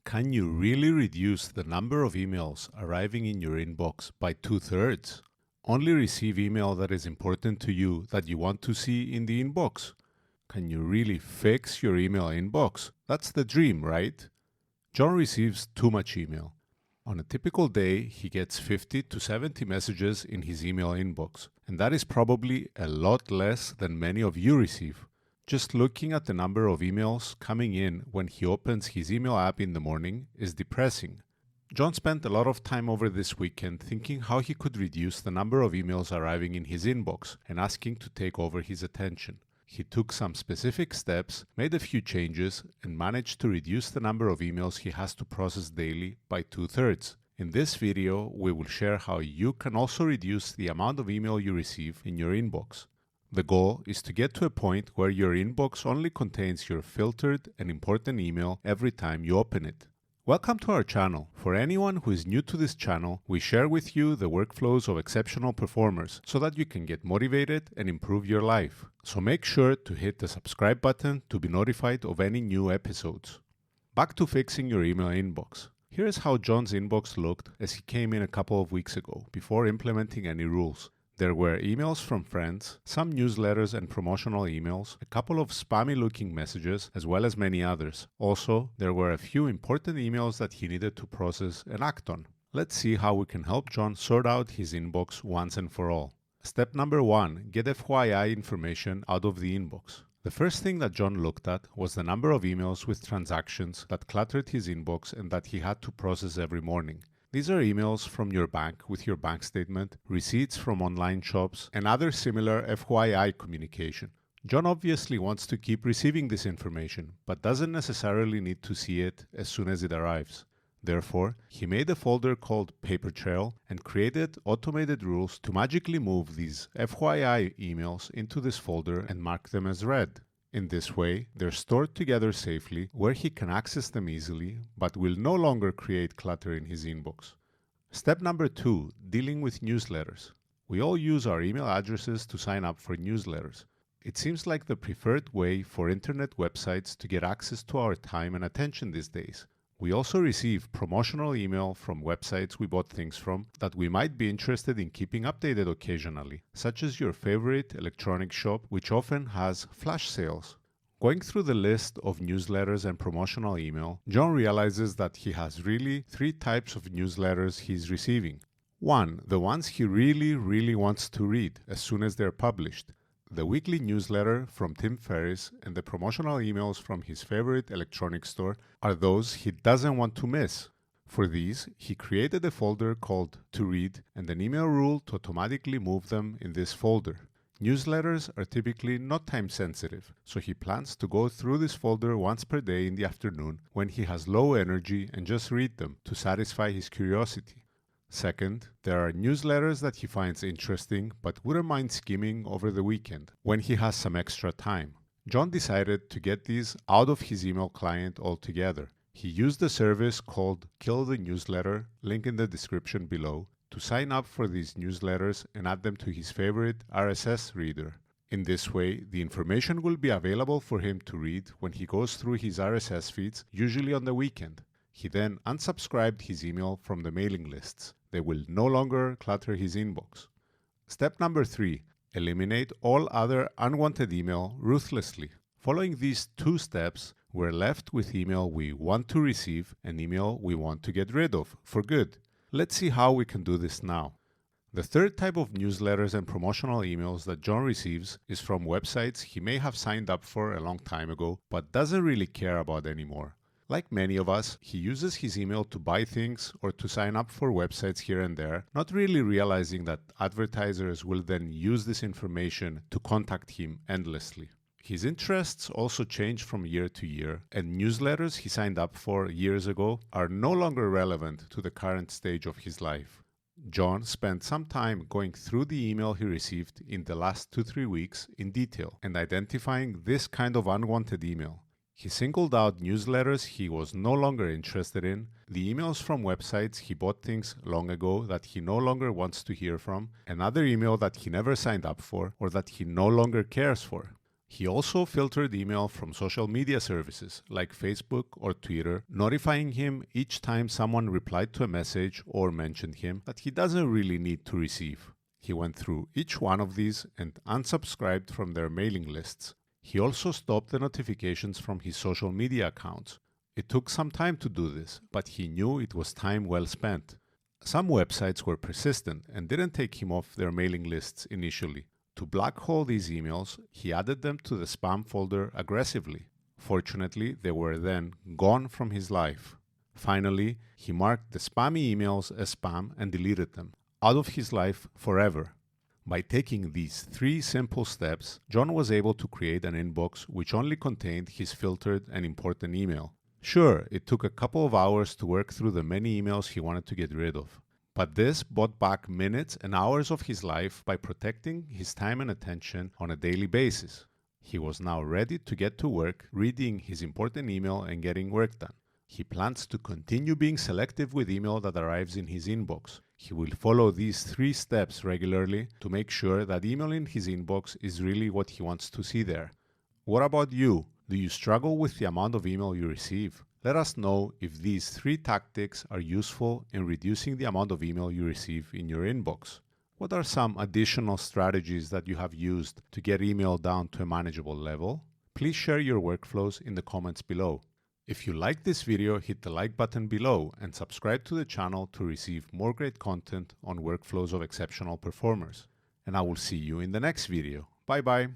Can you really reduce the number of emails arriving in your inbox by 2/3? Only receive email that is important to you that you want to see in the inbox. Can you really fix your email inbox? That's the dream, right? John receives too much email. On a typical day, he gets 50 to 70 messages in his email inbox, and that is probably a lot less than many of you receive. Just looking at the number of emails coming in when he opens his email app in the morning is depressing. John spent a lot of time over this weekend thinking how he could reduce the number of emails arriving in his inbox and asking to take over his attention. He took some specific steps, made a few changes, and managed to reduce the number of emails he has to process daily by 2/3. In this video, we will share how you can also reduce the amount of email you receive in your inbox. The goal is to get to a point where your inbox only contains your filtered and important email every time you open it. Welcome to our channel. For anyone who is new to this channel, we share with you the workflows of exceptional performers so that you can get motivated and improve your life. So make sure to hit the subscribe button to be notified of any new episodes. Back to fixing your email inbox. Here is how John's inbox looked as he came in a couple of weeks ago, before implementing any rules. There were emails from friends, some newsletters and promotional emails, a couple of spammy-looking messages, as well as many others. Also, there were a few important emails that he needed to process and act on. Let's see how we can help John sort out his inbox once and for all. Step number 1, get FYI information out of the inbox. The first thing that John looked at was the number of emails with transactions that cluttered his inbox and that he had to process every morning. These are emails from your bank with your bank statement, receipts from online shops, and other similar FYI communication. John obviously wants to keep receiving this information, but doesn't necessarily need to see it as soon as it arrives. Therefore, he made a folder called Paper Trail and created automated rules to magically move these FYI emails into this folder and mark them as read. In this way, they're stored together safely where he can access them easily, but will no longer create clutter in his inbox. Step number 2, dealing with newsletters. We all use our email addresses to sign up for newsletters. It seems like the preferred way for internet websites to get access to our time and attention these days. We also receive promotional email from websites we bought things from that we might be interested in keeping updated occasionally, such as your favorite electronics shop, which often has flash sales. Going through the list of newsletters and promotional email, John realizes that he has really 3 types of newsletters he's receiving. 1. The ones he really wants to read as soon as they're published. The weekly newsletter from Tim Ferriss and the promotional emails from his favorite electronics store are those he doesn't want to miss. For these, he created a folder called To Read and an email rule to automatically move them in this folder. Newsletters are typically not time sensitive, so he plans to go through this folder once per day in the afternoon when he has low energy and just read them to satisfy his curiosity. Second, there are newsletters that he finds interesting but wouldn't mind skimming over the weekend when he has some extra time. John decided to get these out of his email client altogether. He used a service called Kill the Newsletter, link in the description below, to sign up for these newsletters and add them to his favorite RSS Reader. In this way, the information will be available for him to read when he goes through his RSS feeds, usually on the weekend. He then unsubscribed his email from the mailing lists. They will no longer clutter his inbox. Step number 3, eliminate all other unwanted email ruthlessly. Following these 2 steps, we're left with email we want to receive and email we want to get rid of for good. Let's see how we can do this now. The third type of newsletters and promotional emails that John receives is from websites he may have signed up for a long time ago but doesn't really care about anymore. Like many of us, he uses his email to buy things or to sign up for websites here and there, not really realizing that advertisers will then use this information to contact him endlessly. His interests also change from year to year, and newsletters he signed up for years ago are no longer relevant to the current stage of his life. John spent some time going through the email he received in the last 2-3 weeks in detail and identifying this kind of unwanted email. He singled out newsletters he was no longer interested in, the emails from websites he bought things long ago that he no longer wants to hear from, another email that he never signed up for or that he no longer cares for. He also filtered email from social media services like Facebook or Twitter, notifying him each time someone replied to a message or mentioned him that he doesn't really need to receive. He went through each one of these and unsubscribed from their mailing lists. He also stopped the notifications from his social media accounts. It took some time to do this, but he knew it was time well spent. Some websites were persistent and didn't take him off their mailing lists initially. To black hole these emails, he added them to the spam folder aggressively. Fortunately, they were then gone from his life. Finally, he marked the spammy emails as spam and deleted them out of his life forever. By taking these 3 simple steps, John was able to create an inbox which only contained his filtered and important email. Sure, it took a couple of hours to work through the many emails he wanted to get rid of. But this bought back minutes and hours of his life by protecting his time and attention on a daily basis. He was now ready to get to work, reading his important email and getting work done. He plans to continue being selective with email that arrives in his inbox. He will follow these 3 steps regularly to make sure that email in his inbox is really what he wants to see there. What about you? Do you struggle with the amount of email you receive? Let us know if these 3 tactics are useful in reducing the amount of email you receive in your inbox. What are some additional strategies that you have used to get email down to a manageable level? Please share your workflows in the comments below. If you like this video, hit the like button below and subscribe to the channel to receive more great content on workflows of exceptional performers. And I will see you in the next video. Bye bye.